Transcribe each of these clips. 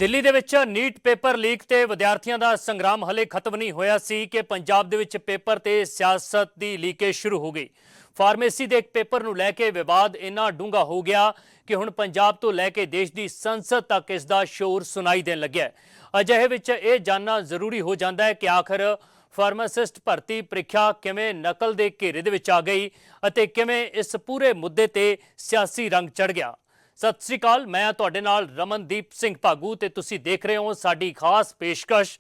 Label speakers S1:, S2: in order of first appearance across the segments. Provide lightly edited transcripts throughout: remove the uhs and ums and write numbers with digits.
S1: ਦਿੱਲੀ ਦੇ ਵਿੱਚ NEET paper leak ਤੇ ਵਿਦਿਆਰਥੀਆਂ ਦਾ ਸੰਗਰਾਮ ਹਲੇ ਖਤਮ ਨਹੀਂ ਹੋਇਆ ਸੀ ਕਿ ਪੰਜਾਬ ਦੇ ਵਿੱਚ ਪੇਪਰ ਤੇ ਸਿਆਸਤ ਦੀ ਲੀਕੇਜ ਸ਼ੁਰੂ ਹੋ ਗਈ। ਫਾਰਮੇਸੀ ਦੇ ਇੱਕ ਪੇਪਰ ਨੂੰ ਲੈ ਕੇ ਵਿਵਾਦ ਇੰਨਾ ਡੂੰਘਾ ਹੋ ਗਿਆ ਕਿ ਹੁਣ ਪੰਜਾਬ ਤੋਂ ਲੈ ਕੇ ਦੇਸ਼ ਦੀ ਸੰਸਦ ਤੱਕ ਇਸ ਦਾ ਸ਼ੋਰ ਸੁਣਾਈ ਦੇਣ ਲੱਗਿਆ। ਅਜਿਹੇ ਵਿੱਚ ਇਹ ਜਾਣਨਾ ਜ਼ਰੂਰੀ ਹੋ ਜਾਂਦਾ ਹੈ ਕਿ ਆਖਰ ਫਾਰਮਾਸਿਸਟ ਭਰਤੀ ਪ੍ਰੀਖਿਆ ਕਿਵੇਂ ਨਕਲ ਦੇ ਘੇਰੇ ਦੇ ਵਿੱਚ ਆ ਗਈ ਅਤੇ ਕਿਵੇਂ ਇਸ ਪੂਰੇ ਮੁੱਦੇ ਤੇ ਸਿਆਸੀ ਰੰਗ ਚੜ ਗਿਆ। सत श्री अकाल, मैं तुहाडे नाल रमनदीप सिंह भागू ते तुसी देख रहे हो साडी खास पेशकश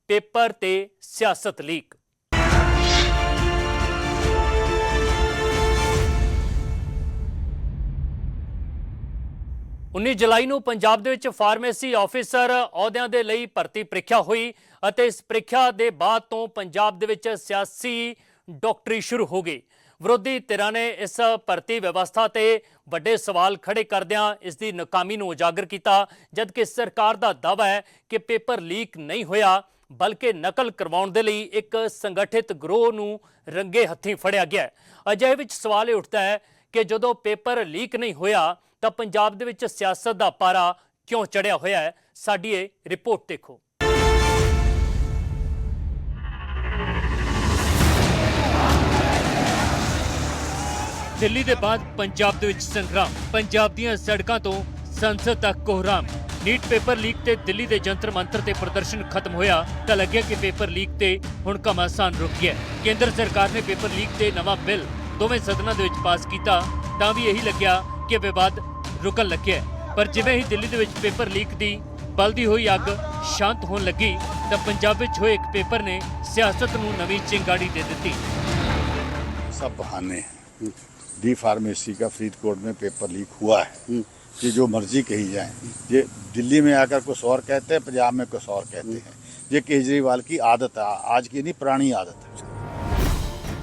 S1: पेपर ते सियासत लीक। 19 जुलाई ਨੂੰ ਪੰਜਾਬ ਦੇ ਵਿੱਚ ਫਾਰਮੇਸੀ ਆਫੀਸਰ ਅਹੁਦਿਆਂ ਦੇ ਲਈ ਭਰਤੀ ਪ੍ਰੀਖਿਆ ਹੋਈ ਅਤੇ ਇਸ ਪ੍ਰੀਖਿਆ ਦੇ ਬਾਅਦ ਤੋਂ ਪੰਜਾਬ ਦੇ ਵਿੱਚ ਸਿਆਸੀ ਡਾਕਟਰੀ ਸ਼ੁਰੂ ਹੋ ਗਈ। ਵਿਰੋਧੀ ਧਿਰਾਂ ਨੇ ਇਸ ਭਰਤੀ ਵਿਵਸਥਾ ਤੇ ਵੱਡੇ ਸਵਾਲ ਖੜੇ ਕਰਦਿਆਂ ਇਸ ਦੀ ਨਾਕਾਮੀ ਨੂੰ ਉਜਾਗਰ ਕੀਤਾ, ਜਦਕਿ ਸਰਕਾਰ ਦਾ ਦਾਅਵਾ ਹੈ ਕਿ ਪੇਪਰ ਲੀਕ ਨਹੀਂ ਹੋਇਆ ਬਲਕਿ ਨਕਲ ਕਰਵਾਉਣ ਦੇ ਲਈ ਇੱਕ ਸੰਗਠਿਤ ਗਰੋਹ ਨੂੰ ਰੰਗੇ ਹੱਥੀਂ ਫੜਿਆ ਗਿਆ। ਅਜਿਹੇ ਵਿੱਚ ਸਵਾਲ ਇਹ ਉੱਠਦਾ ਹੈ ਕਿ ਜਦੋਂ ਪੇਪਰ ਲੀਕ ਨਹੀਂ ਹੋਇਆ ਤਾਂ ਪੰਜਾਬ ਦੇ ਵਿੱਚ ਸਿਆਸਤ ਦਾ ਪਾਰਾ ਕਿਉਂ ਚੜਿਆ ਹੋਇਆ ਹੈ। ਸਾਡੀ ਇਹ ਰਿਪੋਰਟ ਦੇਖੋ। ਦਿੱਲੀ ਦੇ ਬਾਅਦ ਪੰਜਾਬ ਦੇ ਵਿੱਚ ਸੰਗਰਾਮ, ਪੰਜਾਬ ਦੀਆਂ ਸੜਕਾਂ ਤੋਂ ਸੰਸਦ ਤੱਕ ਕੋਹਰਾਮ। ਨੀਟ ਪੇਪਰ ਲੀਕ ਤੇ ਦਿੱਲੀ ਦੇ ਜੰਤਰ ਮੰਤਰ ਤੇ ਪ੍ਰਦਰਸ਼ਨ ਖਤਮ ਹੋਇਆ ਤਾਂ ਲੱਗਿਆ ਕਿ ਪੇਪਰ ਲੀਕ ਤੇ ਹੁਣ ਘਮਾਸਾਨ ਰੁਕ ਗਿਆ। ਕੇਂਦਰ ਸਰਕਾਰ ਨੇ ਪੇਪਰ ਲੀਕ ਤੇ ਨਵਾਂ ਬਿੱਲ ਦੋਵੇਂ ਸਦਨਾਂ ਦੇ ਵਿੱਚ ਪਾਸ ਕੀਤਾ ਤਾਂ ਵੀ ਇਹੀ ਲੱਗਿਆ ਕਿ ਵਿਵਾਦ ਰੁਕਣ ਲੱਗਿਆ। ਪਰ ਜਿਵੇਂ ਹੀ ਦਿੱਲੀ ਦੇ ਵਿੱਚ ਪੇਪਰ ਲੀਕ ਦੀ ਬਲਦੀ ਹੋਈ ਅੱਗ ਸ਼ਾਂਤ ਹੋਣ ਲੱਗੀ ਤਾਂ ਪੰਜਾਬ ਵਿੱਚ ਹੋਏ ਇੱਕ ਪੇਪਰ ਨੇ ਸਿਆਸਤ ਨੂੰ ਨਵੀਂ ਚਿੰਗਾੜੀ ਦੇ ਦਿੱਤੀ।
S2: सब बहाने डी फार्मेसी का फरीदकोट में पेपर लीक हुआ है कि जो मर्जी कही जाए, ये दिल्ली में आकर कुछ और कहते हैं, पंजाब में कुछ और कहते हैं। ये केजरीवाल की आदत है, आज की नहीं पुरानी आदत है।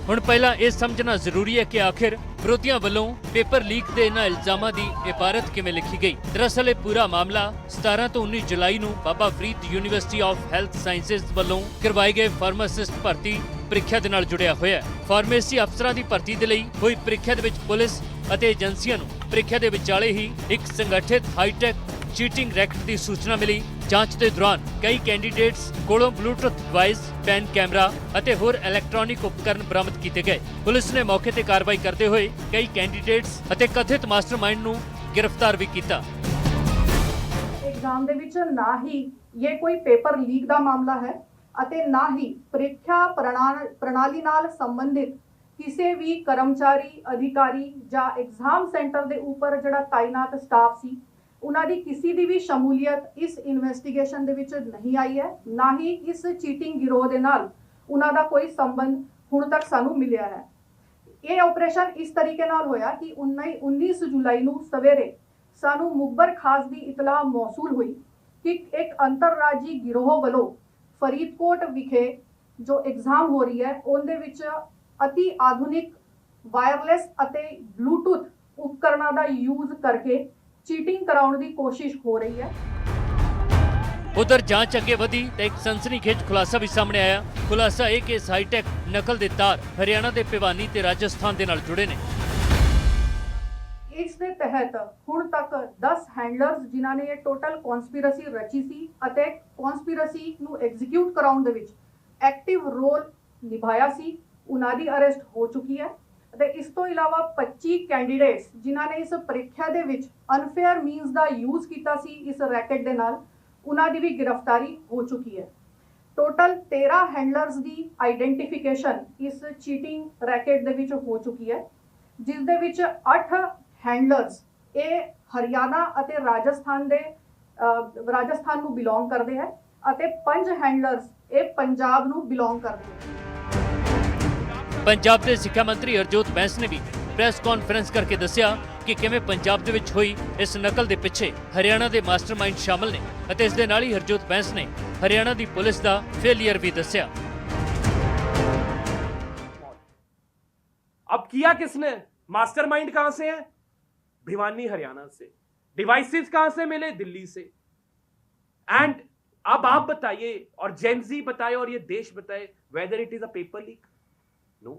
S1: ਹੁਣ ਪਹਿਲਾਂ ਇਹ ਸਮਝਣਾ ਜ਼ਰੂਰੀ ਹੈ ਕਿ ਆਖਿਰ ਵਿਰੋਧੀਆਂ ਵੱਲੋਂ ਪੇਪਰ ਲੀਕ ਦੇ ਇਹਨਾਂ ਇਲਜ਼ਾਮਾਂ ਦੀ ਇਬਾਰਤ ਕਿਵੇਂ ਲਿਖੀ ਗਈ। ਦਰਅਸਲ ਇਹ ਪੂਰਾ ਮਾਮਲਾ 17 ਤੋਂ 19 ਜੁਲਾਈ ਨੂੰ Baba Farid university of health sciences ਵੱਲੋਂ ਕਰਵਾਈ ਗਈ ਫਾਰਮਾਸਿਸਟ ਭਰਤੀ ਪ੍ਰੀਖਿਆ ਦੇ ਨਾਲ ਜੁੜਿਆ ਹੋਇਆ ਹੈ। ਫਾਰਮੇਸੀ ਅਫਸਰਾਂ ਦੀ ਭਰਤੀ ਦੇ ਲਈ ਹੋਈ ਪ੍ਰੀਖਿਆ ਦੇ ਵਿੱਚ ਪੁਲਿਸ ਅਤੇ ਏਜੰਸੀਆਂ ਨੂੰ ਪ੍ਰੀਖਿਆ ਦੇ ਵਿਚਾਲੇ ਹੀ ਇੱਕ ਸੰਗਠਿਤ ਹਾਈਟੈਕ ਚੀਟਿੰਗ ਰੈਕਟ ਦੀ ਸੂਚਨਾ ਮਿਲੀ। ਜਾਂਚ ਦੇ ਦੌਰਾਨ ਕਈ ਕੈਂਡੀਡੇਟਸ ਕੋਲੋਂ ਬਲੂਟੁੱਥ ਡਿਵਾਈਸ, ਪੈਨ ਕੈਮਰਾ ਅਤੇ ਹੋਰ ਇਲੈਕਟ੍ਰੋਨਿਕ ਉਪਕਰਨ ਬਰਾਮਦ ਕੀਤੇ ਗਏ। ਪੁਲਿਸ ਨੇ ਮੌਕੇ ਤੇ ਕਾਰਵਾਈ ਕਰਦੇ ਹੋਏ ਕਈ ਕੈਂਡੀਡੇਟਸ ਅਤੇ ਕਥਿਤ ਮਾਸਟਰਮਾਈਂਡ ਨੂੰ ਗ੍ਰਿਫਤਾਰ ਵੀ ਕੀਤਾ।
S3: एग्जाम ਦੇ ਵਿੱਚ ਨਾ ਹੀ ਇਹ ਕੋਈ ਪੇਪਰ ਲੀਕ ਦਾ ਮਾਮਲਾ ਹੈ ਅਤੇ ਨਾ ਹੀ ਪ੍ਰੀਖਿਆ ਪ੍ਰਣਾਲੀ ਨਾਲ ਸੰਬੰਧਿਤ ਕਿਸੇ ਵੀ ਕਰਮਚਾਰੀ, ਅਧਿਕਾਰੀ ਜਾਂ ਐਗਜ਼ਾਮ ਸੈਂਟਰ ਦੇ ਉੱਪਰ ਜਿਹੜਾ ਤਾਇਨਾਤ ਸਟਾਫ ਸੀ ਉਹਨਾਂ ਦੀ ਕਿਸੇ ਦੀ ਵੀ ਸ਼ਮੂਲੀਅਤ ਇਸ ਇਨਵੈਸਟੀਗੇਸ਼ਨ ਦੇ ਵਿੱਚ ਨਹੀਂ ਆਈ ਹੈ। ਨਾ ਹੀ ਇਸ ਚੀਟਿੰਗ ਗਿਰੋਹ ਦੇ ਨਾਲ ਉਹਨਾਂ ਦਾ ਕੋਈ ਸੰਬੰਧ ਹੁਣ ਤੱਕ ਸਾਨੂੰ ਮਿਲਿਆ ਹੈ। ਇਹ ਆਪਰੇਸ਼ਨ ਇਸ ਤਰੀਕੇ ਨਾਲ ਹੋਇਆ ਕਿ 19 ਜੁਲਾਈ ਨੂੰ ਸਵੇਰੇ ਸਾਨੂੰ ਮੁਖਬਰ ਖਾਸ ਦੀ ਇਤਲਾਹ ਮੌਸੂਲ ਹੋਈ ਕਿ ਇੱਕ ਅੰਤਰਰਾਜੀ ਗਿਰੋਹ ਵੱਲੋਂ ਫਰੀਦਕੋਟ ਵਿਖੇ ਜੋ ਐਗਜ਼ਾਮ ਹੋ ਰਹੀ ਹੈ ਉਹਦੇ ਵਿੱਚ ਅਤੀ ਆਧੁਨਿਕ ਵਾਇਰਲੈਸ ਅਤੇ ਬਲੂਟੁੱਥ ਉਪਕਰਨਾਂ ਦਾ ਯੂਜ਼ ਕਰਕੇ ਚੀਟਿੰਗ ਕਰਾਉਣ ਦੀ ਕੋਸ਼ਿਸ਼ ਹੋ ਰਹੀ ਹੈ।
S1: ਉਧਰ ਜਾਂਚ ਅੱਗੇ ਵਧੀ ਤਾਂ ਇੱਕ ਸਨਸਨੀਖੇਜ ਖੁਲਾਸਾ ਵੀ ਸਾਹਮਣੇ ਆਇਆ। ਖੁਲਾਸਾ ਇਹ ਕਿ ਹਾਈਟੈਕ ਨਕਲ ਦੇ ਤਾਰ ਹਰਿਆਣਾ ਦੇ ਭਿਵਾਨੀ ਤੇ ਰਾਜਸਥਾਨ ਦੇ ਨਾਲ ਜੁੜੇ ਨੇ।
S3: ਇਸ ਦੇ ਤਹਿਤ ਹੁਣ ਤੱਕ 10 ਹੈਂਡਲਰਸ ਜਿਨ੍ਹਾਂ ਨੇ ਇਹ ਟੋਟਲ ਕਨਸਪੀਰੇਸੀ ਰਚੀ ਸੀ ਅਤੇ ਕਨਸਪੀਰੇਸੀ ਨੂੰ ਐਗਜ਼ੀਕਿਊਟ ਕਰਾਉਣ ਦੇ ਵਿੱਚ ਐਕਟਿਵ ਰੋਲ ਨਿਭਾਇਆ ਸੀ, ਉਹਨਾਂ ਦੀ ਅਰੈਸਟ ਹੋ ਚੁੱਕੀ ਹੈ। ਅਤੇ ਇਸ ਤੋਂ ਇਲਾਵਾ 25 ਕੈਂਡੀਡੇਟਸ ਜਿਨ੍ਹਾਂ ਨੇ ਇਸ ਪ੍ਰੀਖਿਆ ਦੇ ਵਿੱਚ ਅਨਫੇਅਰ ਮੀਨਸ ਦਾ ਯੂਜ਼ ਕੀਤਾ ਸੀ ਇਸ ਰੈਕਟ ਦੇ ਨਾਲ, ਉਹਨਾਂ ਦੀ ਵੀ ਗ੍ਰਿਫਤਾਰੀ ਹੋ ਚੁੱਕੀ ਹੈ। ਟੋਟਲ 13 ਹੈਂਡਲਰਸ ਦੀ ਆਈਡੈਂਟੀਫਿਕੇਸ਼ਨ ਇਸ ਚੀਟਿੰਗ ਰੈਕਟ ਦੇ ਵਿੱਚ ਹੋ ਚੁੱਕੀ ਹੈ, ਜਿਸ ਦੇ ਵਿੱਚ 8 ਹੈਂਡਲਰਸ ਇਹ ਹਰਿਆਣਾ ਅਤੇ ਰਾਜਸਥਾਨ ਨੂੰ ਬਿਲੋਂਗ ਕਰਦੇ ਹੈ ਅਤੇ 5 ਹੈਂਡਲਰਸ ਇਹ ਪੰਜਾਬ ਨੂੰ ਬਿਲੋਂਗ ਕਰਦੇ ਹੈ।
S1: ਪੰਜਾਬ ਦੇ ਸਿੱਖਿਆ ਮੰਤਰੀ ਹਰਜੋਤ ਬੈਂਸ ਨੇ ਵੀ ਪ੍ਰੈਸ ਕਾਨਫਰੰਸ ਕਰਕੇ ਦੱਸਿਆ ਕਿ ਕਿਵੇਂ ਪੰਜਾਬ ਦੇ ਵਿੱਚ ਹੋਈ ਇਸ ਨਕਲ ਦੇ ਪਿੱਛੇ ਹਰਿਆਣਾ ਦੇ ਮਾਸਟਰਮਾਈਂਡ ਸ਼ਾਮਲ ਨੇ ਅਤੇ ਇਸ ਦੇ ਨਾਲ ਹੀ ਹਰਜੋਤ ਬੈਂਸ ਨੇ ਹਰਿਆਣਾ ਦੀ ਪੁਲਿਸ ਦਾ ਫੇਲਿਅਰ ਵੀ ਦੱਸਿਆ।
S4: अब किया किसने? मास्टरमाइंड कहां से है? भिवानी हरियाणा से। डिवाइसेस कहां से मिले? दिल्ली से। एंड अब आप बताइए और जेनजी बताए और ये देश बताए whether it is a paper leak? No.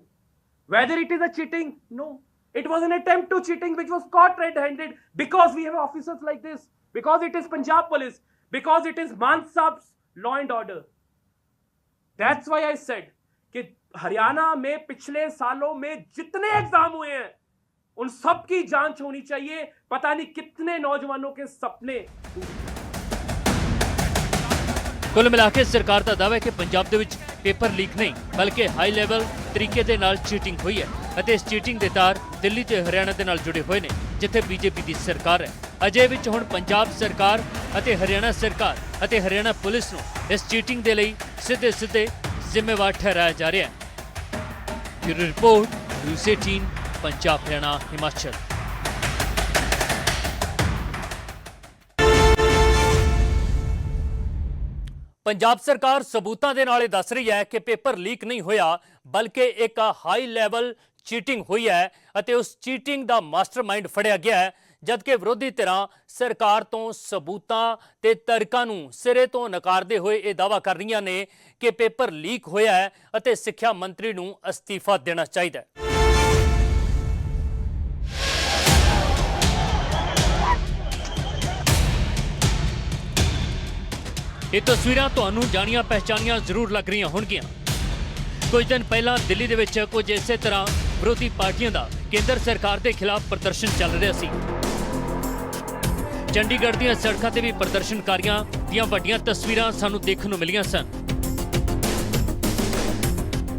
S4: Whether it is a cheating? No. It was an attempt to cheating which was caught red-handed because we have officers like this, because it is Punjab police, because it is मान साहब's law and order. That's why I said कि हरियाणा में पिछले सालों में जितने exam हुए हैं उन सब की जांच होनी चाहिए। पता नहीं कितने नौजवानों के सपने।
S1: ਕੁੱਲ ਮਿਲਾ ਕੇ ਸਰਕਾਰ ਦਾ ਦਾਅਵਾ ਹੈ ਕਿ ਪੰਜਾਬ ਦੇ ਵਿੱਚ ਪੇਪਰ ਲੀਕ ਨਹੀਂ ਬਲਕਿ ਹਾਈ ਲੈਵਲ ਤਰੀਕੇ ਦੇ ਨਾਲ ਚੀਟਿੰਗ ਹੋਈ ਹੈ ਅਤੇ ਇਸ ਚੀਟਿੰਗ ਦੇ ਤਾਰ ਦਿੱਲੀ ਤੇ ਹਰਿਆਣਾ ਦੇ ਨਾਲ ਜੁੜੇ ਹੋਏ ਨੇ ਜਿੱਥੇ ਬੀਜੇਪੀ ਦੀ ਸਰਕਾਰ ਹੈ। ਅਜੇ ਵਿੱਚ ਹੁਣ ਪੰਜਾਬ ਸਰਕਾਰ ਅਤੇ ਹਰਿਆਣਾ ਸਰਕਾਰ ਅਤੇ ਹਰਿਆਣਾ ਪੁਲਿਸ ਨੂੰ ਇਸ ਚੀਟਿੰਗ ਦੇ ਲਈ ਸਿੱਧੇ ਜ਼ਿੰਮੇਵਾਰ ਠਹਿਰਾਇਆ ਜਾ ਰਿਹਾ ਹੈ। Bureau report news 18 Punjab Haryana Himachal. Punjab ਸਰਕਾਰ ਸਬੂਤਾਂ ਦੇ ਨਾਲ ਇਹ ਦੱਸ ਰਹੀ ਹੈ ਕਿ ਪੇਪਰ ਲੀਕ ਨਹੀਂ ਹੋਇਆ ਬਲਕਿ ਇੱਕ ਹਾਈ ਲੈਵਲ ਚੀਟਿੰਗ ਹੋਈ ਹੈ ਅਤੇ ਉਸ ਚੀਟਿੰਗ ਦਾ ਮਾਸਟਰਮਾਈਂਡ ਫੜਿਆ ਗਿਆ ਹੈ ਜਦਕਿ ਵਿਰੋਧੀ ਧਿਰਾਂ ਸਰਕਾਰ ਤੋਂ ਸਬੂਤਾਂ ਤੇ ਤਰਕਾਂ ਨੂੰ ਸਿਰੇ ਤੋਂ ਨਕਾਰਦੇ ਹੋਏ ਇਹ ਦਾਅਵਾ ਕਰ ਰਹੀਆਂ ਨੇ ਕਿ ਪੇਪਰ ਲੀਕ ਹੋਇਆ ਹੈ ਅਤੇ ਸਿੱਖਿਆ ਮੰਤਰੀ ਨੂੰ ਅਸਤੀਫਾ ਦੇਣਾ ਚਾਹੀਦਾ ਹੈ। ਇਹ ਤਸਵੀਰਾਂ ਤੁਹਾਨੂੰ ਜਾਣੀਆਂ ਪਹਿਚਾਨੀਆਂ ਜ਼ਰੂਰ ਲੱਗ ਰਹੀਆਂ ਹੋਣਗੀਆਂ। ਕੁਝ ਦਿਨ ਪਹਿਲਾਂ ਦਿੱਲੀ ਦੇ ਵਿੱਚ ਕੁਝ ਇਸੇ ਤਰ੍ਹਾਂ ਵਿਰੋਧੀ ਪਾਰਟੀਆਂ ਦਾ ਕੇਂਦਰ ਸਰਕਾਰ ਦੇ ਖਿਲਾਫ ਪ੍ਰਦਰਸ਼ਨ ਚੱਲ ਰਿਹਾ ਸੀ। ਚੰਡੀਗੜ੍ਹ ਦੀਆਂ ਸੜਕਾਂ ਤੇ ਵੀ ਪ੍ਰਦਰਸ਼ਨਕਾਰੀਆਂ ਦੀਆਂ ਵੱਡੀਆਂ ਤਸਵੀਰਾਂ ਸਾਨੂੰ ਦੇਖਣ ਨੂੰ ਮਿਲੀਆਂ ਸਨ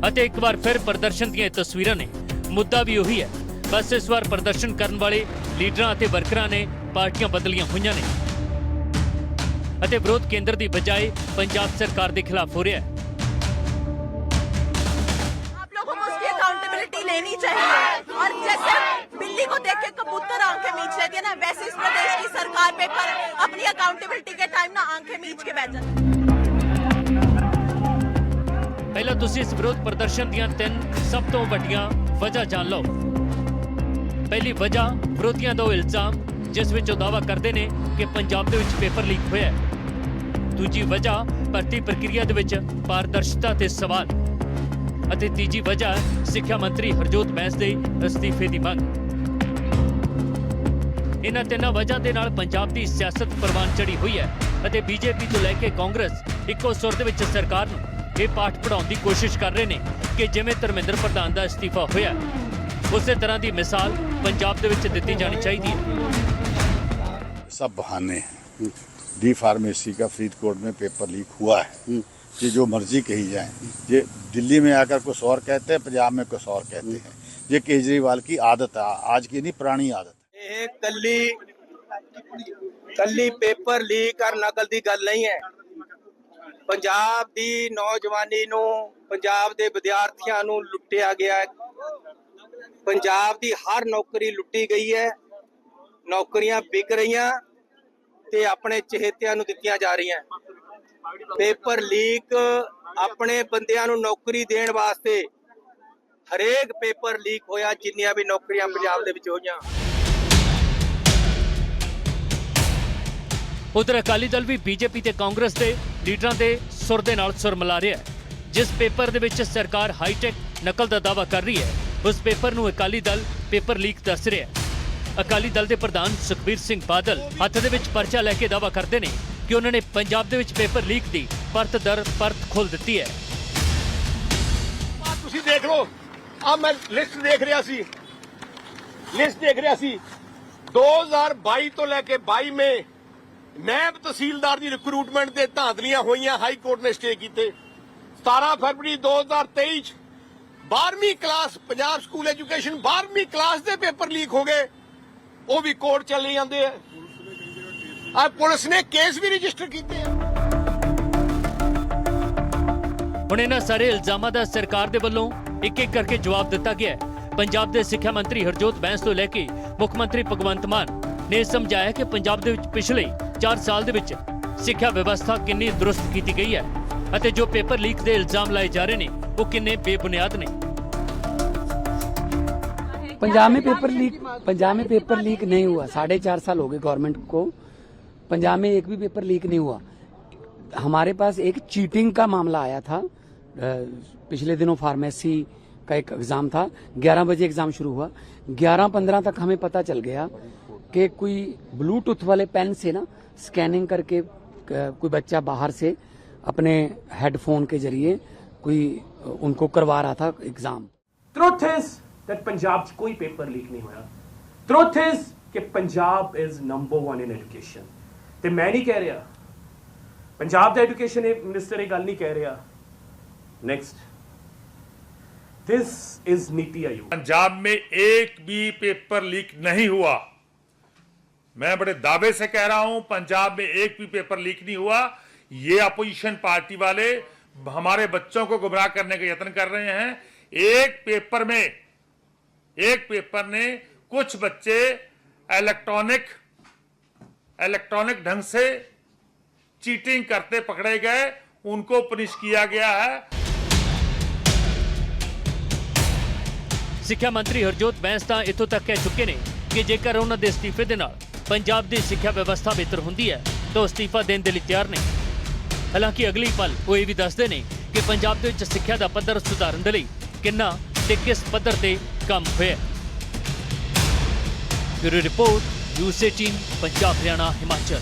S1: ਅਤੇ ਇੱਕ ਵਾਰ ਫਿਰ ਪ੍ਰਦਰਸ਼ਨ ਦੀਆਂ ਤਸਵੀਰਾਂ ਨੇ। ਮੁੱਦਾ ਵੀ ਉਹੀ ਹੈ, ਬਸ ਇਸ ਵਾਰ ਪ੍ਰਦਰਸ਼ਨ ਕਰਨ ਵਾਲੇ ਲੀਡਰਾਂ ਅਤੇ ਵਰਕਰਾਂ ਨੇ ਪਾਰਟੀਆਂ ਬਦਲੀਆਂ ਹੋਈਆਂ ਨੇ ਅਤੇ ਵਿਰੋਧ ਕੇਂਦਰ ਦੀ ਬਜਾਏ ਪੰਜਾਬ ਸਰਕਾਰ ਦੇ ਖਿਲਾਫ ਹੋ ਰਿਹਾ ਹੈ।
S5: आप लोगों को उसकी अकाउंटेबिलिटी लेनी चाहिए और जैसे बिल्ली को देख के कबूतर आंखें मींच लेती है ना, वैसे इस प्रदेश की सरकार पे पर अपनी अकाउंटेबिलिटी के टाइम ना आंखें मींच के बैठ जाती है।
S1: ਪਹਿਲਾਂ ਤੁਸੀਂ ਇਸ ਵਿਰੋਧ ਪ੍ਰਦਰਸ਼ਨ ਦੀਆਂ 3 ਸਭ ਤੋਂ ਵੱਡੀਆਂ ਵਜ੍ਹਾ ਜਾਣ ਲਓ। ਪਹਿਲੀ ਵਜ੍ਹਾ ਵਿਰੋਧੀਆਂ ਦਾ ਉਹ ਇਲਜ਼ਾਮ ਜਿਸ ਵਿੱਚ ਉਹ ਦਾਅਵਾ ਕਰਦੇ ਨੇ ਕਿ ਪੰਜਾਬ ਦੇ ਵਿੱਚ ਪੇਪਰ ਲੀਕ ਹੋਇਆ ਹੈ। ਦੂਜੀ ਵਜ੍ਹਾ ਭਰਤੀ ਪ੍ਰਕਿਰਿਆ ਦੇ ਵਿੱਚ ਪਾਰਦਰਸ਼ਤਾ ਤੇ ਸਵਾਲ ਅਤੇ ਤੀਜੀ ਵਜ੍ਹਾ ਸਿੱਖਿਆ ਮੰਤਰੀ ਹਰਜੋਤ ਬੈਂਸ ਦੇ ਅਸਤੀਫੇ ਦੀ ਮੰਗ। ਇਹਨਾਂ ਤਿੰਨਾਂ ਵਜ੍ਹਾ ਦੇ ਨਾਲ ਪੰਜਾਬ ਦੀ ਸਿਆਸਤ ਪ੍ਰਵਾਨ ਚੜੀ ਹੋਈ ਹੈ ਅਤੇ ਬੀਜੇਪੀ ਤੋਂ ਲੈ ਕੇ ਕਾਂਗਰਸ ਇੱਕੋ ਸੁਰ ਦੇ ਵਿੱਚ ਸਰਕਾਰ ਨੂੰ ਇਹ ਪਾਠ ਪੜਾਉਣ ਦੀ ਕੋਸ਼ਿਸ਼ ਕਰ ਰਹੇ ਨੇ ਕਿ ਜਿਵੇਂ ਧਰਮਿੰਦਰ ਪ੍ਰਧਾਨ ਦਾ ਅਸਤੀਫਾ ਹੋਇਆ ਉਸੇ ਤਰ੍ਹਾਂ ਦੀ ਮਿਸਾਲ ਪੰਜਾਬ ਦੇ ਵਿੱਚ ਦਿੱਤੀ ਜਾਣੀ ਚਾਹੀਦੀ ਹੈ।
S2: सब बहाने हैं। डी फार्मेसी का फरीदकोट में पेपर लीक हुआ है कि जो मर्जी कही जाए, ये दिल्ली में आकर कुछ और कहते हैं, पंजाब में कुछ और कहते हैं। ये केजरीवाल की आदत है, आज की नहीं पुरानी आदत है।
S6: ਇਹ ਕੱਲੀ ਪੇਪਰ ਲੀਕ ਔਰ ਨਕਲ ਦੀ ਗੱਲ ਨਹੀਂ ਹੈ। ਪੰਜਾਬ ਦੀ ਨੌਜਵਾਨੀ ਨੂੰ, ਪੰਜਾਬ ਦੇ ਵਿਦਿਆਰਥੀਆਂ ਨੂੰ ਲੁੱਟਿਆ ਗਿਆ ਹੈ। ਪੰਜਾਬ ਦੀ ਹਰ ਨੌਕਰੀ ਲੁੱਟੀ ਗਈ ਹੈ। ਨੌਕਰੀਆਂ ਵਿਕ ਰਹੀਆਂ ਤੇ ਆਪਣੇ ਚਹੇਤਿਆਂ ਨੂੰ ਦਿੱਤੀਆਂ ਜਾ ਰਹੀਆਂ। ਪੇਪਰ ਲੀਕ ਆਪਣੇ ਬੰਦਿਆਂ ਨੂੰ ਨੌਕਰੀ ਦੇਣ ਵਾਸਤੇ ਹਰੇਕ ਪੇਪਰ ਲੀਕ ਹੋਇਆ, ਜਿੰਨੀਆਂ ਵੀ ਨੌਕਰੀਆਂ ਪੰਜਾਬ ਦੇ ਵਿੱਚ ਹੋਈਆਂ।
S1: ਉਧਰ ਅਕਾਲੀ ਦਲ ਵੀ ਬੀਜੇਪੀ ਤੇ ਕਾਂਗਰਸ ਦੇ ਲੀਡਰਾਂ ਦੇ ਸੁਰ ਦੇ ਨਾਲ ਸੁਰ ਮਿਲਾ ਰਿਹਾ ਹੈ। ਜਿਸ ਪੇਪਰ ਦੇ ਵਿੱਚ ਸਰਕਾਰ ਹਾਈਟੈਕ ਨਕਲ ਦਾ ਦਾਅਵਾ ਕਰ ਰਹੀ ਹੈ ਉਸ ਪੇਪਰ ਨੂੰ ਅਕਾਲੀ ਦਲ ਪੇਪਰ ਲੀਕ ਦੱਸ ਰਿਹਾ ਹੈ। ਅਕਾਲੀ ਦਲ ਦੇ ਪ੍ਰਧਾਨ ਸੁਖਬੀਰ ਸਿੰਘ ਬਾਦਲ ਹੱਥ ਦੇ ਵਿੱਚ ਪਰਚਾ ਲੈ ਕੇ ਦਾਅਵਾ ਕਰਦੇ ਨੇ ਕਿ ਉਹਨਾਂ ਨੇ ਪੰਜਾਬ ਦੇ ਵਿੱਚ ਪੇਪਰ ਲੀਕ ਦੀ ਪਰਤ ਦਰ ਪਰਤ ਖੋਲ ਦਿੱਤੀ ਹੈ।
S7: ਤੁਸੀਂ ਦੇਖ ਲਓ, ਆ ਮੈਂ ਲਿਸਟ ਦੇਖ ਰਿਹਾ ਸੀ 2022 ਤੋਂ ਲੈ ਕੇ 22 ਮਈ ਨਾਇਬ ਤਹਿਸੀਲਦਾਰ ਦੀ ਰਿਕਰੂਟਮੈਂਟ ਦੇ ਧਾਂਦਲੀਆਂ ਹੋਈਆਂ, ਹਾਈ ਕੋਰਟ ਨੇ ਸਟੇ ਕੀਤੇ। 17 ਫਰਵਰੀ 2023 ਚ 12ਵੀਂ ਕਲਾਸ ਪੰਜਾਬ ਸਕੂਲ ਐਜੂਕੇਸ਼ਨ 12ਵੀਂ ਕਲਾਸ ਦੇ ਪੇਪਰ ਲੀਕ ਹੋ ਗਏ, ਉਹ ਵੀ ਕੋਰਟ ਚੱਲੇ ਜਾਂਦੇ ਆ। ਆ ਪੁਲਿਸ ਨੇ ਕੇਸ ਵੀ ਰਜਿਸਟਰ ਕੀਤੇ ਆ।
S1: ਹੁਣ ਇਹਨਾਂ ਸਾਰੇ ਇਲਜ਼ਾਮਾਂ ਦਾ ਸਰਕਾਰ ਦੇ ਵੱਲੋਂ ਇੱਕ ਇੱਕ ਕਰਕੇ ਜਵਾਬ ਦਿੱਤਾ ਗਿਆ ਹੈ। ਪੰਜਾਬ ਦੇ ਸਿੱਖਿਆ ਮੰਤਰੀ ਹਰਜੋਤ ਬੈਂਸ ਤੋਂ ਲੈ ਕੇ ਮੁੱਖ ਮੰਤਰੀ ਭਗਵੰਤ ਮਾਨ ਨੇ ਸਮਝਾਇਆ ਕਿ ਪੰਜਾਬ ਦੇ ਵਿੱਚ ਪਿਛਲੇ 4 ਸਾਲ ਦੇ ਵਿੱਚ ਸਿੱਖਿਆ ਵਿਵਸਥਾ ਕਿੰਨੀ ਦਰੁਸਤ ਕੀਤੀ ਗਈ ਹੈ ਅਤੇ ਜੋ ਪੇਪਰ ਲੀਕ ਦੇ ਇਲਜ਼ਾਮ ਲਾਏ ਜਾ ਰਹੇ ਨੇ वो किन्ने बेबुनियाद ने।
S8: पंजाब में पेपर लीक नहीं हुआ। 4.5 साल हो गए गवर्नमेंट को, पंजाब में एक भी पेपर लीक नहीं हुआ। हमारे पास एक चीटिंग का मामला आया था पिछले दिनों। फार्मेसी का एक एग्जाम था, 11 बजे एग्जाम शुरू हुआ। 11:15 तक हमें पता चल गया कि कोई ब्लूटूथ वाले पेन से ना स्कैनिंग करके कोई बच्चा बाहर से अपने हेडफोन के जरिए कोई उनको करवा रहा था exam.
S4: Truth is that Punjab च कोई पेपर लीक नहीं होया। ट्रुथ इज कि Punjab is number 1 in education. ते मैं नहीं कह रहा, पंजाब दा एजुकेशन मिनिस्टर ये गल नहीं कह रहा। Next, this is NITI Aayog.
S9: Punjab में एक भी पेपर लीक नहीं हुआ। मैं बड़े दावे से कह रहा हूं, पंजाब में एक भी पेपर लीक नहीं हुआ। ये अपोजिशन पार्टी वाले हमारे बच्चों को गुमराह करने का यत्न कर रहे हैं। एक पेपर ने कुछ बच्चे इलेक्ट्रॉनिक ढंग से चीटिंग करते पकड़े गए, उनको पनिश किया गया है।
S1: ਸਿੱਖਿਆ ਮੰਤਰੀ ਹਰਜੋਤ ਬੈਂਸ ਤਾਂ ਇੱਥੋਂ ਤੱਕ ਕਹਿ ਚੁੱਕੇ ਨੇ ਕਿ ਜੇਕਰ ਉਹਨਾਂ ਦੇ ਅਸਤੀਫੇ ਦੇ ਨਾਲ ਪੰਜਾਬ ਦੀ ਸਿੱਖਿਆ ਵਿਵਸਥਾ ਬਿਹਤਰ ਹੁੰਦੀ ਹੈ ਤਾਂ ਉਹ ਅਸਤੀਫਾ ਦੇਣ ਦੇ ਲਈ ਤਿਆਰ ਨੇ। ਹਾਲਾਂਕਿ ਅਗਲੀ ਪਲ ਉਹ ਇਹ ਵੀ ਦੱਸਦੇ ਨੇ ਕਿ ਪੰਜਾਬ ਦੇ ਵਿੱਚ ਸਿੱਖਿਆ ਦਾ ਪੱਧਰ ਸੁਧਾਰਨ ਦੇ ਲਈ ਕਿੰਨਾ ਤੇ ਕਿਸ ਪੱਧਰ ਤੇ ਕੰਮ ਹੋਇਆ। Bureau report, news 18 Punjab, Haryana, Himachal.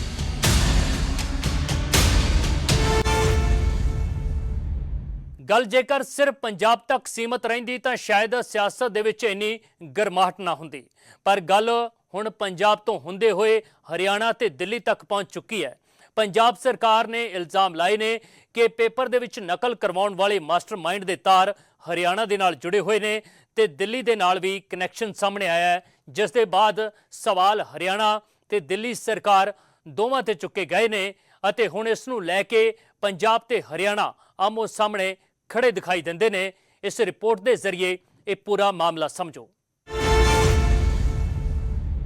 S1: ਗੱਲ ਜੇਕਰ ਸਿਰਫ ਪੰਜਾਬ ਤੱਕ ਸੀਮਤ ਰਹਿੰਦੀ ਤਾਂ ਸ਼ਾਇਦ ਸਿਆਸਤ ਦੇ ਵਿੱਚ ਇੰਨੀ ਗਰਮਾਹਟ ਨਾ ਹੁੰਦੀ, ਪਰ ਗੱਲ ਹੁਣ ਪੰਜਾਬ ਤੋਂ ਹੁੰਦੇ ਹੋਏ ਹਰਿਆਣਾ ਤੇ ਦਿੱਲੀ ਤੱਕ ਪਹੁੰਚ ਚੁੱਕੀ ਹੈ। ਪੰਜਾਬ ਸਰਕਾਰ ਨੇ ਇਲਜ਼ਾਮ ਲਾਏ ਨੇ ਕਿ ਪੇਪਰ ਦੇ ਵਿੱਚ ਨਕਲ ਕਰਵਾਉਣ ਵਾਲੇ ਮਾਸਟਰਮਾਈਂਡ ਦੇ ਤਾਰ ਹਰਿਆਣਾ ਦੇ ਨਾਲ ਜੁੜੇ ਹੋਏ ਨੇ ਤੇ ਦਿੱਲੀ ਦੇ ਨਾਲ ਵੀ ਕਨੈਕਸ਼ਨ ਸਾਹਮਣੇ ਆਇਆ ਹੈ, ਜਿਸ ਦੇ ਬਾਅਦ ਸਵਾਲ ਹਰਿਆਣਾ ਤੇ ਦਿੱਲੀ ਸਰਕਾਰ ਦੋਵਾਂ ਤੇ ਚੁੱਕੇ ਗਏ ਨੇ ਅਤੇ ਹੁਣ ਇਸ ਨੂੰ ਲੈ ਕੇ ਪੰਜਾਬ ਤੇ ਹਰਿਆਣਾ ਆਮੋ ਸਾਹਮਣੇ खड़े दिखाई देंदे ने। इस रिपोर्ट के जरिए ये पूरा मामला समझो।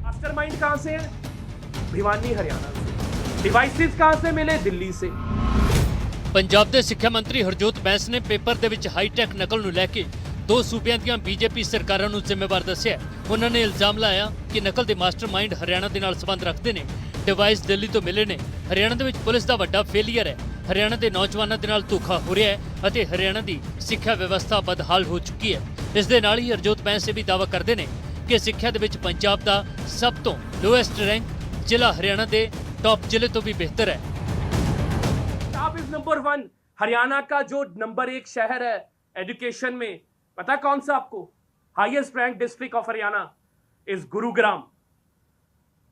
S4: मास्टरमाइंड कहां से है? भिवानी, हरियाणा से। डिवाइसेस कहां से मिले? दिल्ली से।
S1: पंजाब के सिक्ख्या मंत्री हरजोत बैंस ने पेपर के विच हाईटैक नकल नूं लैके दो सूबियां दीआं बीजेपी सरकारां नूं जिम्मेवार दस्सिआ। उन्होंने इल्जाम लाया कि नकल के मास्टरमाइंड हरियाणा दे नाल संबंध रखते हैं। डिवाइस दिल्ली तो मिले ने। हरियाणा दे विच पुलिस का वड्डा फेलियर है। हरियाणा के नौजवानों के नाल धोखा हो रहा है और हरियाणा की सिक्ख्या व्यवस्था बदहाल हो चुकी है। इस दे नाल ही हरजोत बैंस ये भी दावा करते हैं कि सिक्ख्या दे विच पंजाब का सब तो लोएस्ट रैंक जिला हरियाणा के टॉप जिले तो भी बेहतर है।
S4: Punjab is number 1। हरियाणा का जो नंबर 1 शहर है एजुकेशन में, पता कौन सा आपको? Highest rank district of Haryana is Gurugram.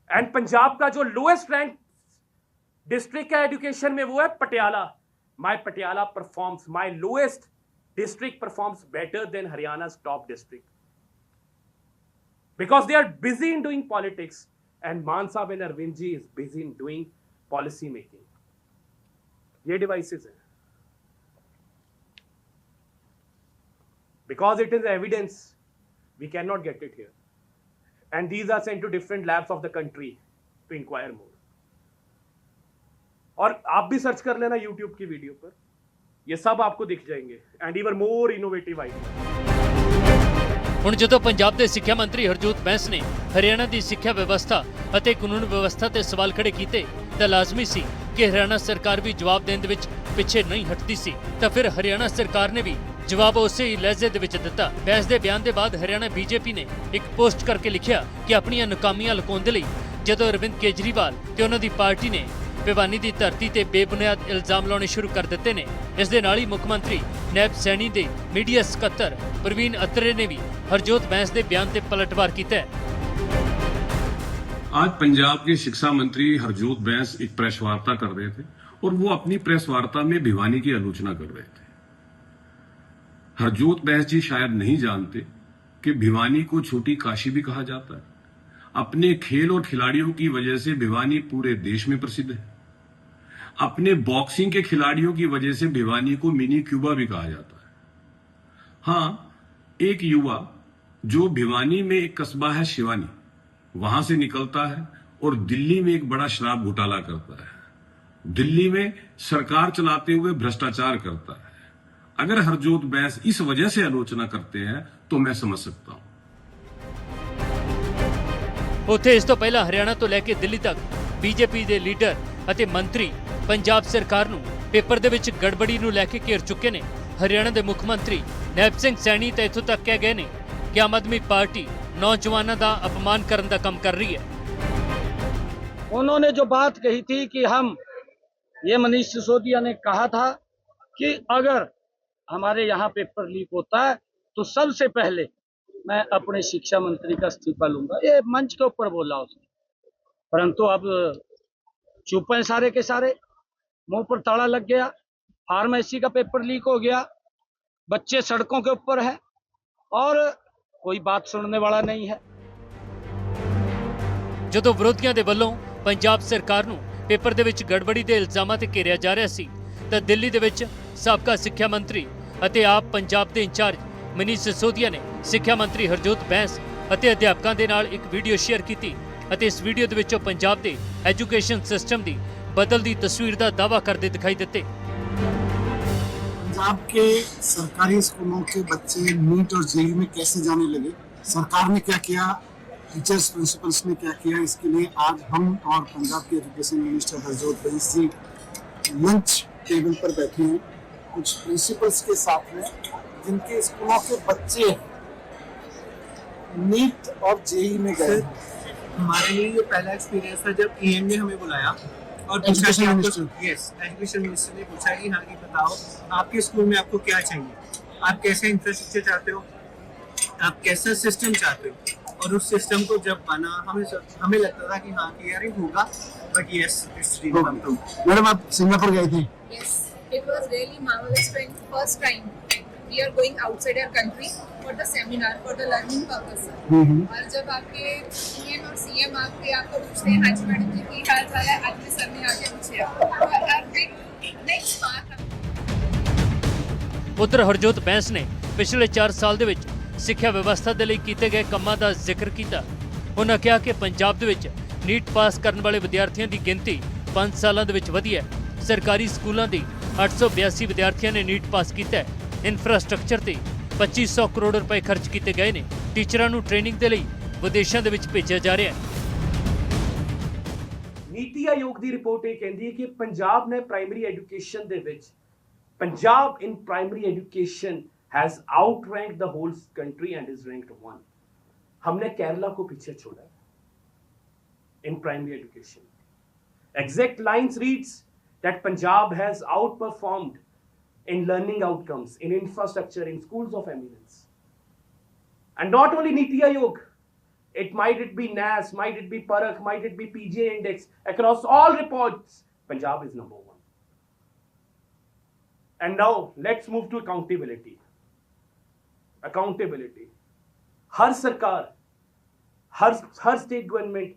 S4: And Punjab का जो लोएस्ट रैंक डिस्ट्रिक्ट का एजुकेशन में वो है Patiala. Patiala performs, my lowest district performs better than Haryana's top district, because they are busy in doing politics and Mann sahab and Arvind ji is busy in doing policy making. ये devices हैं, because it is evidence we cannot get it here, and these are sent to different labs of the country to inquire more। और आप भी search कर लेना YouTube की video पर, ये सब आपको दिख जाएंगे and even more innovative idea.
S1: ਹੁਣ ਜਦੋਂ ਪੰਜਾਬ ਦੇ ਸਿੱਖਿਆ ਮੰਤਰੀ ਹਰਜੋਤ ਬੈਂਸ ਨੇ ਹਰਿਆਣਾ ਦੀ ਸਿੱਖਿਆ ਵਿਵਸਥਾ ਅਤੇ ਕਾਨੂੰਨ ਵਿਵਸਥਾ ਤੇ ਸਵਾਲ ਖੜੇ ਕੀਤੇ ਤਾਂ ਲਾਜ਼ਮੀ ਸੀ ਕਿ ਹਰਿਆਣਾ ਸਰਕਾਰ ਵੀ ਜਵਾਬ ਦੇਣ ਦੇ ਵਿੱਚ ਪਿੱਛੇ ਨਹੀਂ ਹਟਦੀ ਸੀ। ਤਾਂ ਫਿਰ ਹਰਿਆਣਾ ਸਰਕਾਰ ਨੇ ਵੀ ਜਵਾਬ ਉਸੇ ਹੀ ਲਹਿਜੇ ਦੇ ਵਿੱਚ ਦਿੱਤਾ। ਬੈਂਸ ਦੇ ਬਿਆਨ ਦੇ ਬਾਅਦ ਹਰਿਆਣਾ ਬੀਜੇਪੀ ਨੇ ਇੱਕ ਪੋਸਟ ਕਰਕੇ ਲਿਖਿਆ ਕਿ ਆਪਣੀਆਂ ਨਾਕਾਮੀਆਂ ਲੁਕਾਉਣ ਦੇ ਲਈ ਜਦੋਂ ਅਰਵਿੰਦ ਕੇਜਰੀਵਾਲ ਤੇ ਉਹਨਾਂ ਦੀ ਪਾਰਟੀ ਨੇ भिवानी की धरती ते बेबुनियाद इल्जाम लाने शुरू कर दिते ने। इस दे नाल ही मुख्यमंत्री नैब सैनी दे मीडिया सकत्तर प्रवीण अत्रे ने भी हरजोत बैंस के बयान से पलटवार किया है।
S10: आज पंजाब के शिक्षा मंत्री हरजोत बैंस एक प्रेस वार्ता कर रहे थे और वो अपनी प्रेस वार्ता में भिवानी की आलोचना कर रहे थे। हरजोत बैंस जी शायद नहीं जानते कि भिवानी को छोटी काशी भी कहा जाता है। अपने खेल और खिलाड़ियों की वजह से भिवानी पूरे देश में प्रसिद्ध है। अपने बॉक्सिंग के खिलाड़ियों की वजह से भिवानी को मिनी क्यूबा भी कहा जाता है। हाँ, एक युवा जो भिवानी में एक कस्बा है शिवानी, वहां से निकलता है और दिल्ली में एक बड़ा शराब घोटाला करता है। दिल्ली में सरकार चलाते हुए भ्रष्टाचार करता है। अगर हरजोत बैंस इस वजह से आलोचना करते हैं तो मैं समझ सकता हूं।
S1: ਉੱਥੇ ਇਸ ਤੋਂ ਪਹਿਲਾਂ ਹਰਿਆਣਾ ਤੋਂ ਲੈ ਕੇ ਦਿੱਲੀ ਤੱਕ ਬੀਜੇਪੀ ਦੇ ਲੀਡਰ ਅਤੇ ਮੰਤਰੀ ਪੰਜਾਬ ਸਰਕਾਰ ਨੂੰ ਪੇਪਰ ਦੇ ਵਿੱਚ ਗੜਬੜੀ ਨੂੰ ਲੈ ਕੇ ਘੇਰ ਚੁੱਕੇ ਨੇ। ਹਰਿਆਣਾ ਦੇ ਮੁੱਖ ਮੰਤਰੀ ਨੈਬ ਸਿੰਘ ਸੈਣੀ ਤਾਂ ਇੱਥੋਂ ਤੱਕ ਕਹਿ ਗਏ ਨੇ ਕਿ ਆਮ ਆਦਮੀ ਪਾਰਟੀ नौजवानों का अपमान करने का काम कर रही है।
S11: उन्होंने जो बात कही थी कि हम ये मनीष सिसोदिया ने कहा था कि अगर हमारे यहाँ पेपर लीक होता है तो सबसे पहले मैं अपने शिक्षा मंत्री का इस्तीफा लूंगा। ये मंच के ऊपर बोला उसने, परंतु अब चुप है सारे के सारे, मुंह पर ताला लग गया। फार्मेसी का पेपर लीक हो गया, बच्चे सड़कों के ऊपर है और कोई बात सुनने वाला नहीं है।
S1: ਜਦੋਂ ਵਿਰੋਧੀਆਂ ਦੇ ਵੱਲੋਂ ਪੰਜਾਬ ਸਰਕਾਰ ਨੂੰ ਪੇਪਰ ਦੇ ਵਿੱਚ ਗੜਬੜੀ ਦੇ ਇਲਜ਼ਾਮਾਂ ਤੇ ਘੇਰਿਆ ਜਾ ਰਿਹਾ ਸੀ ਤਾਂ ਦਿੱਲੀ ਦੇ ਵਿੱਚ ਸਾਬਕਾ ਸਿੱਖਿਆ ਮੰਤਰੀ ਅਤੇ ਆਪ ਪੰਜਾਬ ਦੇ ਇੰਚਾਰਜ ਮਨੀਸ਼ ਸਿਸੋਦੀਆ ਨੇ ਸਿੱਖਿਆ ਮੰਤਰੀ ਹਰਜੋਤ ਬੈਂਸ ਅਤੇ ਅਧਿਆਪਕਾਂ ਦੇ ਨਾਲ ਇੱਕ ਵੀਡੀਓ ਸ਼ੇਅਰ ਕੀਤੀ ਅਤੇ ਇਸ ਵੀਡੀਓ ਦੇ ਵਿੱਚੋਂ ਪੰਜਾਬ ਦੇ ਐਜੂਕੇਸ਼ਨ ਸਿਸਟਮ ਦੀ ਬਦਲਦੀ ਤਸਵੀਰ ਦਾ ਦਾਅਵਾ ਕਰਦੇ ਦਿਖਾਈ ਦਿੱਤੇ।
S12: पंजाब के सरकारी स्कूलों के बच्चे नीट और जेई में कैसे जाने लगे, सरकार ने क्या किया, टीचर्स प्रिंसिपल्स ने क्या किया, इसके लिए आज हम और पंजाब के एजुकेशन मिनिस्टर हरजोत बैंस जी लंच टेबल पर बैठे हैं कुछ प्रिंसिपल्स के साथ में जिनके स्कूलों के बच्चे नीट और जेई में गए।
S13: हमारे लिए ये पहला एक्सपीरियंस था जब ईएम ने हमें बुलाया और
S12: एजुकेशन मिनिस्टर
S13: एजुकेशन मिनिस्टर ने पूछा कि हाँ ये बताओ आपके स्कूल में आपको क्या चाहिए, आप कैसे इंफ्रास्ट्रक्चर चाहते हो, आप कैसा सिस्टम चाहते हो। और उस सिस्टम को जब बना हमें लगता था कि हाँ कि यार ये होगा, but yes it's dream come true.
S12: Madam आप सिंगापुर गए थे?
S14: Yes, it was really marvelous. First time we are going outside our country for the seminar, for the learning purpose. और जब आपके PM और CM आपको पूछते हैं हाँ जी मैडम जी की हाल चाल है, आज भी सर ने आके पूछे नेक्स्ट पार्ट।
S1: ਉਧਰ ਹਰਜੋਤ ਬੈਂਸ ਨੇ ਪਿਛਲੇ 4 ਸਾਲ ਦੇ ਵਿੱਚ ਸਿੱਖਿਆ ਵਿਵਸਥਾ ਦੇ ਲਈ ਕੀਤੇ ਗਏ ਕੰਮਾਂ ਦਾ ਜ਼ਿਕਰ ਕੀਤਾ। ਉਹਨਾਂ ਕਿਹਾ ਕਿ ਪੰਜਾਬ ਦੇ ਵਿੱਚ ਨੀਟ ਪਾਸ ਕਰਨ ਵਾਲੇ ਵਿਦਿਆਰਥੀਆਂ ਦੀ ਗਿਣਤੀ 5 ਸਾਲਾਂ ਦੇ ਵਿੱਚ ਵਧੀ ਹੈ। ਸਰਕਾਰੀ ਸਕੂਲਾਂ ਦੀ 882 ਵਿਦਿਆਰਥੀਆਂ ਨੇ ਨੀਟ ਪਾਸ ਕੀਤਾ ਹੈ। ਇਨਫਰਾਸਟ੍ਰਕਚਰ ਤੇ 2500 ਕਰੋੜ ਰੁਪਏ ਖਰਚ ਕੀਤੇ ਗਏ ਨੇ। ਟੀਚਰਾਂ ਨੂੰ ਟ੍ਰੇਨਿੰਗ ਦੇ ਲਈ ਵਿਦੇਸ਼ਾਂ ਦੇ ਵਿੱਚ ਭੇਜਿਆ ਜਾ ਰਿਹਾ ਹੈ।
S4: ਨੀਤੀ ਆਯੋਗ ਦੀ ਰਿਪੋਰਟ ਇਹ ਕਹਿੰਦੀ ਹੈ ਕਿ ਪੰਜਾਬ ਨੇ ਪ੍ਰਾਇਮਰੀ ਐਜੂਕੇਸ਼ਨ ਦੇ ਵਿੱਚ Punjab in primary education has outranked the whole country and is ranked 1. हमने केरला को पीछे छोड़ा है in primary education. Exact lines reads that Punjab has outperformed in learning outcomes, in infrastructure, in schools of eminence. And not only Niti Aayog, it might be NAS, might it be Parak, might it be PGA Index, across all reports, Punjab is number 1. And now let's move to accountability. Accountability. हर सरकार, हर state government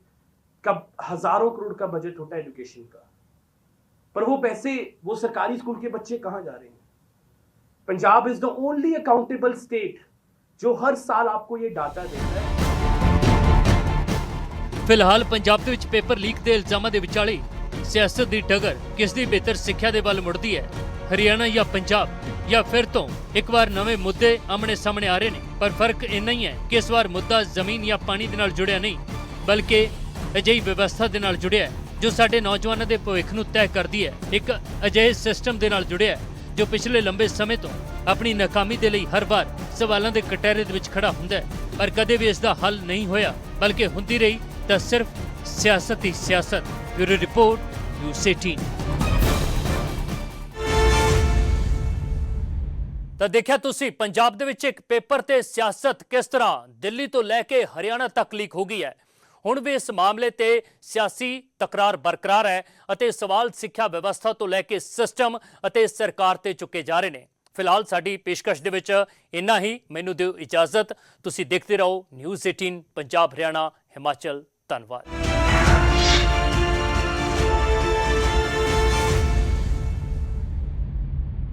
S4: का हजारों करोड़ का budget होता है education का, पर वो पैसे वो सरकारी स्कूल के बच्चे कहां जा रहे हैं? Punjab is the only accountable state जो हर साल आपको ये डाटा देता है।
S1: ਫਿਲਹਾਲ ਪੰਜਾਬ ਦੇ ਵਿੱਚ ਪੇਪਰ ਲੀਕ ਦੇ ਇਲਜ਼ਾਮਾਂ ਦੇ ਵਿਚਾਲੇ ਸਿਆਸਤ ਦੀ ਡਗਰ ਕਿਸ ਦੀ ਬਿਹਤਰ ਸਿੱਖਿਆ ਦੇ ਵੱਲ ਮੁੜਦੀ ਹੈ, ਹਰਿਆਣਾ ਜਾਂ ਪੰਜਾਬ, ਜਾਂ ਫਿਰ ਤੋਂ ਇੱਕ ਵਾਰ ਨਵੇਂ ਮੁੱਦੇ ਆਮਣੇ ਸਾਹਮਣੇ ਆ ਰਹੇ ਨੇ। ਪਰ ਫਰਕ ਇੰਨਾ ਹੀ ਹੈ ਕਿ ਇਸ ਵਾਰ ਮੁੱਦਾ ਜ਼ਮੀਨ ਜਾਂ ਪਾਣੀ ਦੇ ਨਾਲ ਜੁੜਿਆ ਨਹੀਂ, ਬਲਕਿ ਅਜਿਹੀ ਵਿਵਸਥਾ ਦੇ ਨਾਲ ਜੁੜਿਆ ਹੈ ਜੋ ਸਾਡੇ ਨੌਜਵਾਨਾਂ ਦੇ ਭਵਿੱਖ ਨੂੰ ਤੈਅ ਕਰਦੀ ਹੈ। ਇੱਕ ਅਜਿਹੇ ਸਿਸਟਮ ਦੇ ਨਾਲ ਜੁੜਿਆ ਹੈ ਜੋ ਪਿਛਲੇ ਲੰਬੇ ਸਮੇਂ ਤੋਂ ਆਪਣੀ ਨਾਕਾਮੀ ਦੇ ਲਈ ਹਰ ਵਾਰ ਸਵਾਲਾਂ ਦੇ ਕਟਹਿਰੇ ਦੇ ਵਿੱਚ ਖੜਾ ਹੁੰਦਾ ਹੈ, ਪਰ ਕਦੇ ਵੀ ਇਸ ਦਾ ਹੱਲ ਨਹੀਂ ਹੋਇਆ, ਬਲਕਿ ਹੁੰਦੀ ਰਹੀ ਤਾਂ ਸਿਰਫ ਸਿਆਸਤ ਹੀ ਸਿਆਸਤ। Bureau report, News 18। ਤਾਂ ਦੇਖਿਆ ਤੁਸੀਂ ਪੰਜਾਬ ਦੇ ਵਿੱਚ ਇੱਕ ਪੇਪਰ ਤੇ ਸਿਆਸਤ ਕਿਸ ਤਰ੍ਹਾਂ ਦਿੱਲੀ ਤੋਂ ਲੈ ਕੇ ਹਰਿਆਣਾ ਤੱਕ ਲੀਕ ਹੋ ਗਈ ਹੈ। ਹੁਣ ਵੀ ਇਸ ਮਾਮਲੇ ਤੇ ਸਿਆਸੀ ਤਕਰਾਰ ਬਰਕਰਾਰ ਹੈ ਅਤੇ ਸਵਾਲ ਸਿੱਖਿਆ ਵਿਵਸਥਾ ਤੋਂ ਲੈ ਕੇ ਸਿਸਟਮ ਅਤੇ ਸਰਕਾਰ ਤੇ ਚੁੱਕੇ ਜਾ ਰਹੇ ਨੇ। ਫਿਲਹਾਲ ਸਾਡੀ ਪੇਸ਼ਕਸ਼ ਦੇ ਵਿੱਚ ਇੰਨਾ ਹੀ। ਮੈਨੂੰ ਦਿਓ ਇਜਾਜ਼ਤ। ਤੁਸੀਂ ਦੇਖਦੇ ਰਹੋ News 18 ਪੰਜਾਬ, ਹਰਿਆਣਾ, ਹਿਮਾਚਲ। ਧੰਨਵਾਦ।